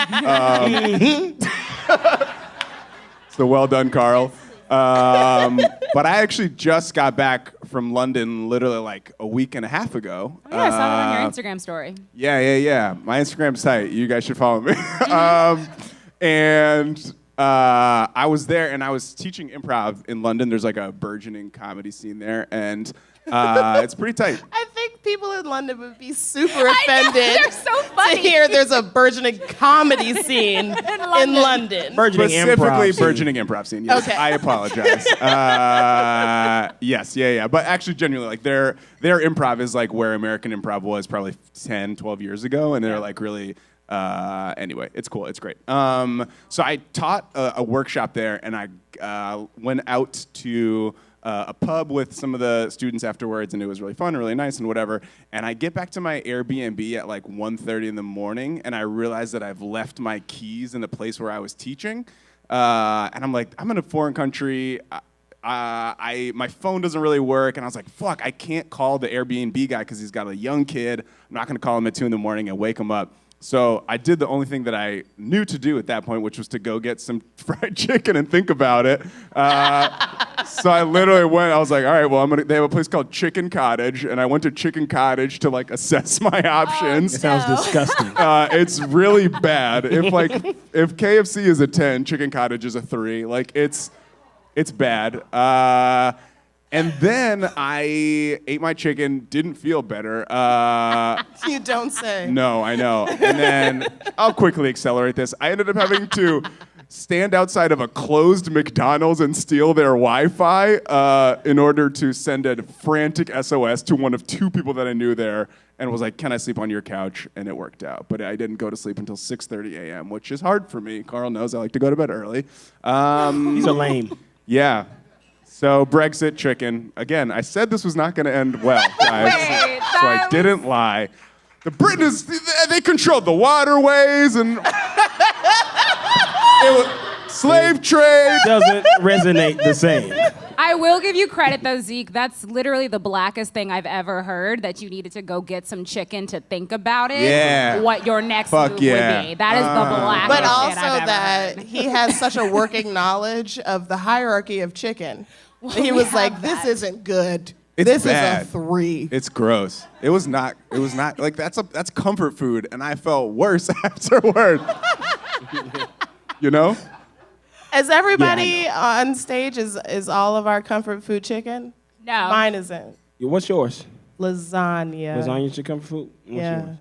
So well done, Carl. But I actually just got back from London literally like a week and a half ago. Oh, yeah, I saw that on your Instagram story. Yeah. My Instagram's tight. You guys should follow me. And I was there, and I was teaching improv in London. There's like a burgeoning comedy scene there, and it's pretty tight. I think people in London would be super offended they're so funny. to hear there's a burgeoning comedy scene in London. Burgeoning Specifically, improv scene. burgeoning improv scene. Yes, Okay. I apologize. Yes, yeah. But actually, genuinely, like their improv is like where American improv was probably 10, 12 years ago, and they're like really. Anyway, it's cool. It's great. So I taught a workshop there, and I went out to a pub with some of the students afterwards, and it was really fun, really nice, and whatever. And I get back to my Airbnb at like 1:30 in the morning, and I realize that I've left my keys in the place where I was teaching. And I'm like, I'm in a foreign country. My phone doesn't really work, and I was like, fuck, I can't call the Airbnb guy because he's got a young kid. I'm not going to call him at 2 in the morning and wake him up. So I did the only thing that I knew to do at that point, which was to go get some fried chicken and think about it. So I literally went, I was like, all right, well, they have a place called Chicken Cottage, and I went to Chicken Cottage to like assess my options. It sounds disgusting. It's really bad. If KFC is a 10, Chicken Cottage is a 3. Like it's bad. And then I ate my chicken, didn't feel better. You don't say. No, I know. And then I'll quickly accelerate this. I ended up having to stand outside of a closed McDonald's and steal their Wi-Fi in order to send a frantic SOS to one of 2 people that I knew there, and was like, "Can I sleep on your couch?" And it worked out. But I didn't go to sleep until 6:30 a.m., which is hard for me. Carl knows I like to go to bed early. These are lame. Yeah. So Brexit chicken. Again, I said this was not going to end well, guys. Wait, So I didn't lie. The Britons, they controlled the waterways and it was slave trade. Doesn't resonate the same. I will give you credit though, Zeke. That's literally the blackest thing I've ever heard, that you needed to go get some chicken to think about it. Yeah. What your next Fuck move yeah. would be. That is the blackest But shit also I've ever that heard. he has such a working knowledge of the hierarchy of chicken. He was like, "This isn't good. It's this bad. is a 3." It's gross. It was not like that's comfort food, and I felt worse afterward. You know? Is everybody on stage is all of our comfort food chicken? No. Mine isn't. What's yours? Lasagna. Lasagna's your comfort food? What's Yeah. yours?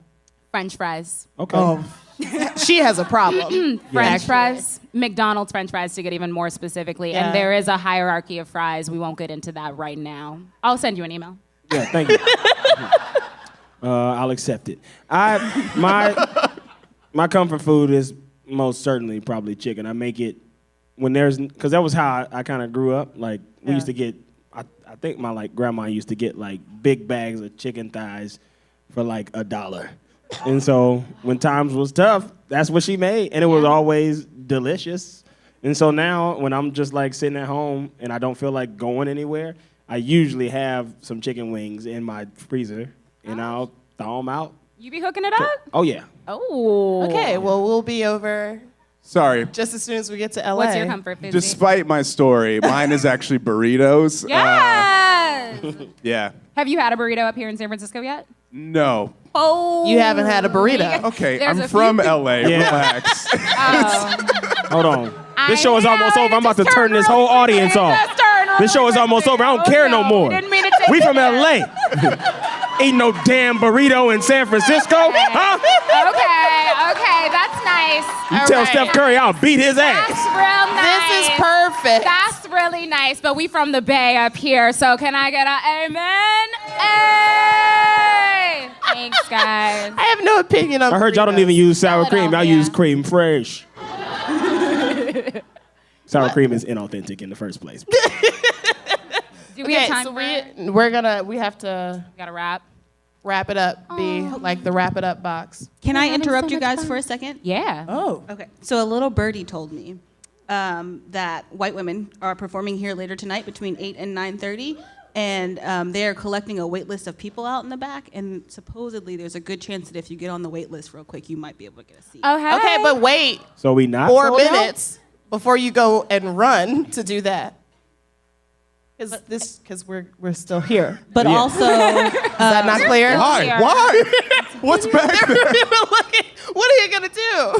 French fries. Okay. Oh, she has a problem. French Actually. fries. McDonald's French fries, to get even more specifically. Yeah. And there is a hierarchy of fries. We won't get into that right now. I'll send you an email. Yeah, thank you. I'll accept it. My comfort food is most certainly probably chicken. I make it when because that was how I kind of grew up. Like we used to get, I think my like grandma used to get like big bags of chicken thighs for like $1. And so when times was tough, that's what she made, and it was always delicious. And so now when I'm just like sitting at home and I don't feel like going anywhere, I usually have some chicken wings in my freezer, and I'll thaw them out. You be hooking it up? Oh yeah. Oh. Okay, well, we'll be over Sorry. just as soon as we get to LA. What's your comfort food? Zeke? Despite my story, mine is actually burritos. Yes! Yeah. Have you had a burrito up here in San Francisco yet? No. Oh. You haven't had a burrito. Okay, There's I'm a from few LA. Yeah. Relax. Hold on. This I show is know, almost over. I'm about to just turn this real whole quick. audience off. Just turn real This show is quick. almost over. I don't care no more. Didn't mean to take We it from there. LA. Ain't no damn burrito in San Francisco, huh? Okay, that's nice. You All tell right. Steph Curry I'll beat his That's ass. real nice. This is perfect. That's really nice, but we from the Bay up here, so can I get a amen? Hey! Thanks, guys. I have no opinion on I heard y'all don't burritos. even use sour cream. Y'all Philadelphia. use cream fresh. Sour cream is inauthentic in the first place. Do we Okay, have time so for we have to We got to wrap. wrap it up. Be like the wrap it up box. Can I having interrupt so you much guys fun. for a second? Yeah. Oh. Okay. So a little birdie told me that white women are performing here later tonight between 8 and 9:30, and they are collecting a wait list of people out in the back. And supposedly, there's a good chance that if you get on the wait list real quick, you might be able to get a seat. Oh, hey. Okay, but wait So we not 4 sold out? minutes before you go and run to do that. Because we're still here. But Yeah. also, Is that not clear? Why? Here. Why? What's back there? What are you gonna do?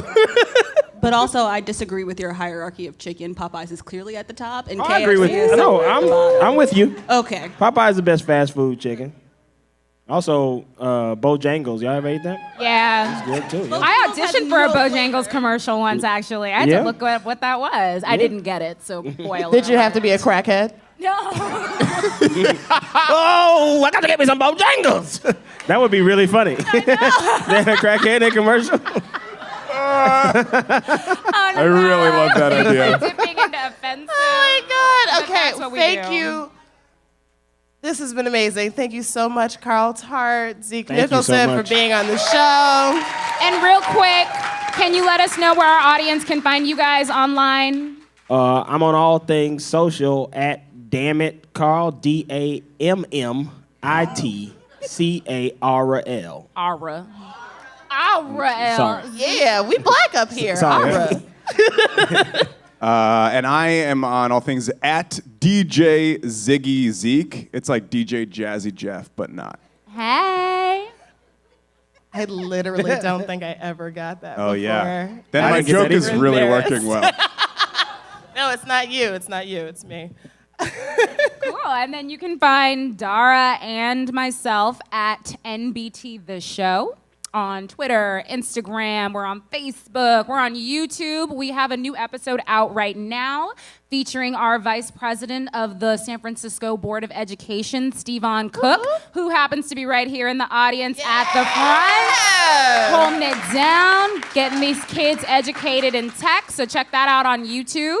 I disagree with your hierarchy of chicken. Popeyes is clearly at the top, and I agree with KFC you. is No, somewhere at the bottom. I'm with you. Okay. Popeye is the best fast food chicken. Also, Bojangles. Y'all ever ate that? Yeah. Good too. Yeah. I auditioned for a Bojangles commercial once, actually. I had Yeah? to look at what that was. I didn't get it, so boil Did you have to be a crackhead? No. Oh, I got to get me some Bojangles. That would be really funny. They had a crackhead in a commercial. I really love that idea. Dipping into offensive. Oh my God. But Okay, that's what we thank do. you. This has been amazing. Thank you so much, Carl Tart, Zeke Thank you so Nicholson, for much. being on the show. And real quick, can you let us know where our audience can find you guys online? I'm on all things social at Dammit Carl, DAMMITCARL. Aura. Aura. Sorry. Yeah, we black up here. Sorry. Aura. And I am on all things at DJ Ziggy Zeke. It's like DJ Jazzy Jeff, but not. Hey. I literally don't think I ever got that Oh, before. yeah. Then I my didn't get that joke is either. really Embarrassed. working well. No, it's not you. It's not you. It's me. Cool. And then you can find Dara and myself at NBT The Show on Twitter, Instagram, we're on Facebook, we're on YouTube. We have a new episode out right now featuring our Vice President of the San Francisco Board of Education, Stevon Cook, who happens to be right here in the audience at the front, holding it down, getting these kids educated in tech. So check that out on YouTube.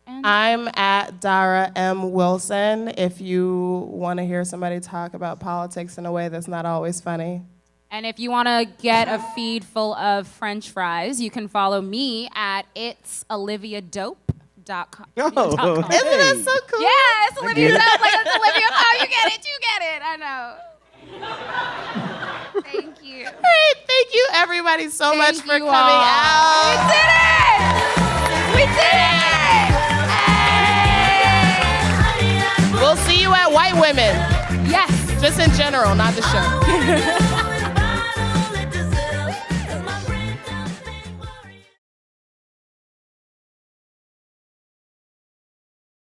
I'm at Dara M. Wilson if you want to hear somebody talk about politics in a way that's not always funny. And if you want to get a feed full of French fries, you can follow me at itsoliviadope.com. Oh, Isn't that so cool? Yeah, it's Olivia Dope. Like it's Olivia. Oh, you get it. I know. Thank you. Hey, thank you everybody so much for coming out. We did it! We did it! We'll see you at White Women. Yes. Just in general, not the show.